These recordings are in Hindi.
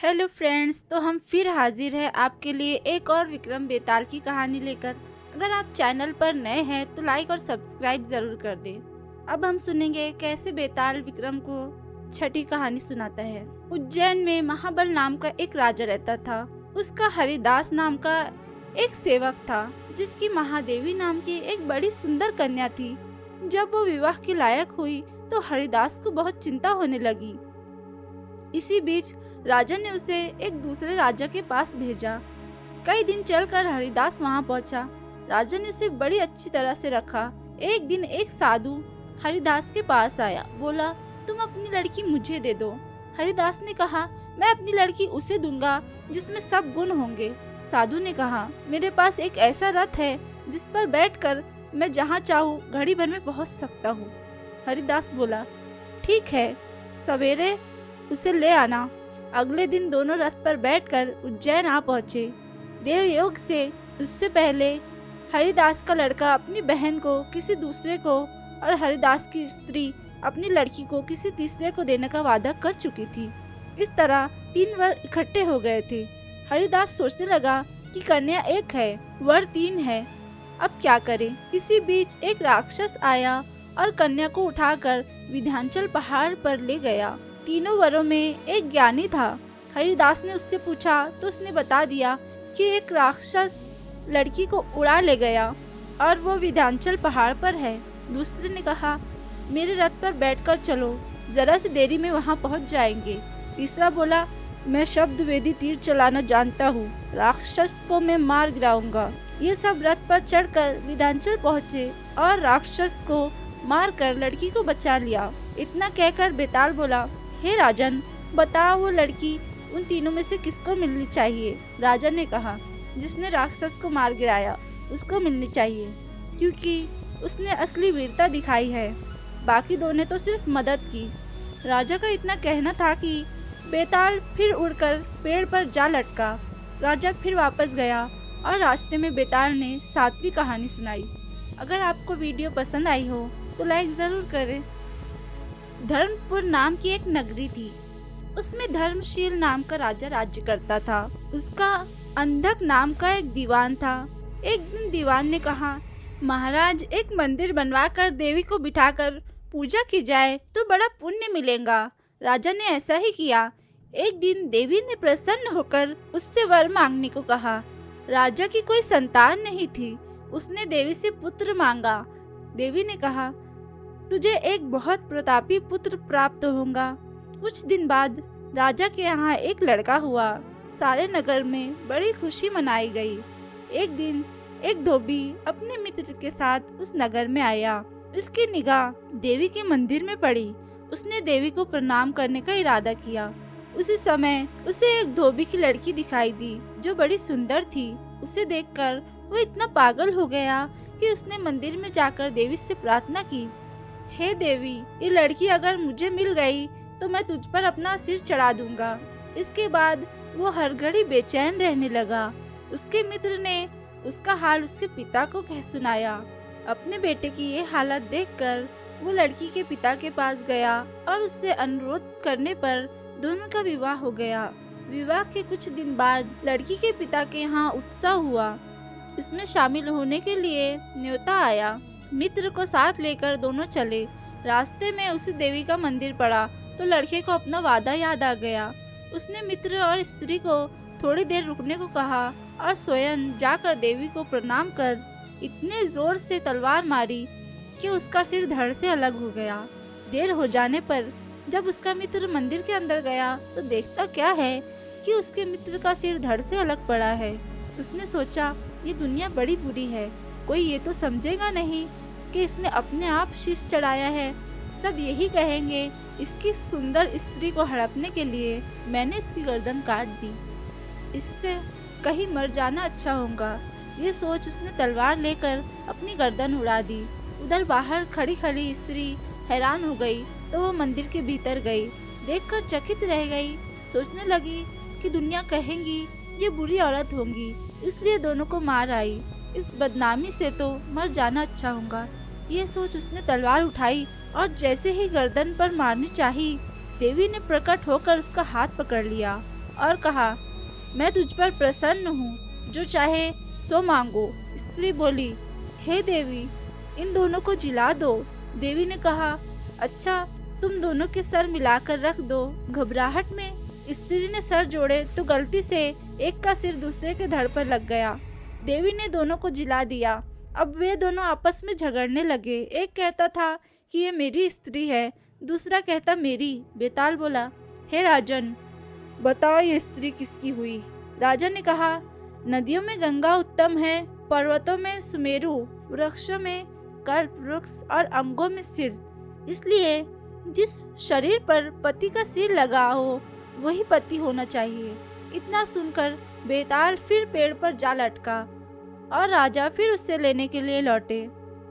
हेलो फ्रेंड्स, तो हम फिर हाजिर हैं आपके लिए एक और विक्रम बेताल की कहानी लेकर। अगर आप चैनल पर नए हैं तो लाइक और सब्सक्राइब जरूर कर दें। अब हम सुनेंगे कैसे बेताल विक्रम को छठी कहानी सुनाता है। उज्जैन में महाबल नाम का एक राजा रहता था। उसका हरिदास नाम का एक सेवक था, जिसकी महादेवी नाम की एक बड़ी सुंदर कन्या थी। जब वो विवाह के लायक हुई तो हरिदास को बहुत चिंता होने लगी। इसी बीच राजा ने उसे एक दूसरे राजा के पास भेजा। कई दिन चलकर हरिदास वहां पहुंचा। राजा ने उसे बड़ी अच्छी तरह से रखा। एक दिन एक साधु हरिदास के पास आया, बोला, तुम अपनी लड़की मुझे दे दो। हरिदास ने कहा, मैं अपनी लड़की उसे दूंगा जिसमें सब गुण होंगे। साधु ने कहा, मेरे पास एक ऐसा रथ है जिस पर बैठकर मैं जहाँ चाहूँ घड़ी भर में पहुँच सकता हूँ। हरिदास बोला, ठीक है, सवेरे उसे ले आना। अगले दिन दोनों रथ पर बैठकर उज्जैन आ पहुंचे। देवयोग से उससे पहले हरिदास का लड़का अपनी बहन को किसी दूसरे को और हरिदास की स्त्री अपनी लड़की को किसी तीसरे को देने का वादा कर चुकी थी। इस तरह 3 वर इकट्ठे हो गए थे। हरिदास सोचने लगा कि कन्या एक है, वर 3 है, अब क्या करे। इसी बीच एक राक्षस आया और कन्या को उठाकर विंध्याचल पहाड़ पर ले गया। तीनों वरों में एक ज्ञानी था। हरिदास ने उससे पूछा तो उसने बता दिया कि एक राक्षस लड़की को उड़ा ले गया और वो विंध्याचल पहाड़ पर है। दूसरे ने कहा, मेरे रथ पर बैठकर चलो, जरा सी देरी में वहाँ पहुँच जाएंगे। तीसरा बोला, मैं शब्द वेदी तीर चलाना जानता हूँ, राक्षस को मैं मार गिराऊंगा। ये सब रथ पर चढ़कर विंध्याचल पहुँचे और राक्षस को मारकर लड़की को बचा लिया। इतना कहकर बेताल बोला, हे राजन, बताओ वो लड़की उन तीनों में से किसको मिलनी चाहिए। राजा ने कहा, जिसने राक्षस को मार गिराया उसको मिलनी चाहिए, क्योंकि उसने असली वीरता दिखाई है। बाकी 2 ने तो सिर्फ मदद की। राजा का इतना कहना था कि बेताल फिर उड़कर पेड़ पर जा लटका। राजा फिर वापस गया और रास्ते में बेताल ने 7वीं कहानी सुनाई। अगर आपको वीडियो पसंद आई हो तो लाइक जरूर करें। धर्मपुर नाम की एक नगरी थी। उसमें धर्मशील नाम का राजा राज्य करता था। उसका अंधक नाम का एक दीवान था। एक दिन दीवान ने कहा, महाराज, एक मंदिर बनवाकर देवी को बिठाकर पूजा की जाए तो बड़ा पुण्य मिलेगा। राजा ने ऐसा ही किया। एक दिन देवी ने प्रसन्न होकर उससे वर मांगने को कहा। राजा की कोई संतान नहीं थी। उसने देवी से पुत्र मांगा। देवी ने कहा, तुझे एक बहुत प्रतापी पुत्र प्राप्त होगा। कुछ दिन बाद राजा के यहाँ एक लड़का हुआ। सारे नगर में बड़ी खुशी मनाई गई। एक दिन एक धोबी अपने मित्र के साथ उस नगर में आया। उसकी निगाह देवी के मंदिर में पड़ी। उसने देवी को प्रणाम करने का इरादा किया। उसी समय उसे एक धोबी की लड़की दिखाई दी जो बड़ी सुंदर थी। उसे देखकर वो इतना पागल हो गया कि उसने मंदिर में जाकर देवी से प्रार्थना की, हे देवी, ये लड़की अगर मुझे मिल गई तो मैं तुझ पर अपना सिर चढ़ा दूंगा। इसके बाद वो हर घड़ी बेचैन रहने लगा। उसके मित्र ने उसका हाल उसके पिता को कह सुनाया। अपने बेटे की ये हालत देखकर वो लड़की के पिता के पास गया और उससे अनुरोध करने पर दोनों का विवाह हो गया। विवाह के कुछ दिन बाद लड़की के पिता के यहाँ उत्सव हुआ। इसमें शामिल होने के लिए न्योता आया। मित्र को साथ लेकर दोनों चले। रास्ते में उसे देवी का मंदिर पड़ा तो लड़के को अपना वादा याद आ गया। उसने मित्र और स्त्री को थोड़ी देर रुकने को कहा और स्वयं जाकर देवी को प्रणाम कर इतने जोर से तलवार मारी कि उसका सिर धड़ से अलग हो गया। देर हो जाने पर जब उसका मित्र मंदिर के अंदर गया तो देखता क्या है कि उसके मित्र का सिर धड़ से अलग पड़ा है। उसने सोचा, ये दुनिया बड़ी बुरी है। कोई ये तो समझेगा नहीं कि इसने अपने आप शीश चढ़ाया है। सब यही कहेंगे, इसकी सुंदर स्त्री को हड़पने के लिए मैंने इसकी गर्दन काट दी। इससे कहीं मर जाना अच्छा होगा। ये सोच उसने तलवार लेकर अपनी गर्दन उड़ा दी। उधर बाहर खड़ी खड़ी स्त्री हैरान हो गई तो वो मंदिर के भीतर गई। देखकर चकित रह गई। सोचने लगी कि दुनिया कहेंगी ये बुरी औरत होंगी, इसलिए दोनों को मार आई। इस बदनामी से तो मर जाना अच्छा होगा। ये सोच उसने तलवार उठाई और जैसे ही गर्दन पर मारनी चाही, देवी ने प्रकट होकर उसका हाथ पकड़ लिया और कहा, मैं तुझ पर प्रसन्न हूँ, जो चाहे सो मांगो। स्त्री बोली, हे देवी, इन दोनों को जिला दो। देवी ने कहा, अच्छा, तुम दोनों के सर मिलाकर रख दो। घबराहट में स्त्री ने सर जोड़े तो गलती से एक का सिर दूसरे के धड़ पर लग गया। देवी ने दोनों को जिला दिया। अब वे दोनों आपस में झगड़ने लगे। एक कहता था कि ये मेरी स्त्री है, दूसरा कहता मेरी। बेताल बोला, हे राजन, बताओ ये स्त्री किसकी हुई? राजा ने कहा, नदियों में गंगा उत्तम है, पर्वतों में सुमेरु, वृक्षों में कल्प वृक्ष और अंगों में सिर। इसलिए जिस शरीर पर पति का सिर लगा हो वही पति होना चाहिए। इतना सुनकर बेताल फिर पेड़ पर जा लटका और राजा फिर उससे लेने के लिए लौटे।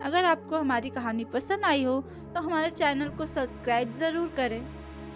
अगर आपको हमारी कहानी पसंद आई हो तो हमारे चैनल को सब्सक्राइब ज़रूर करें।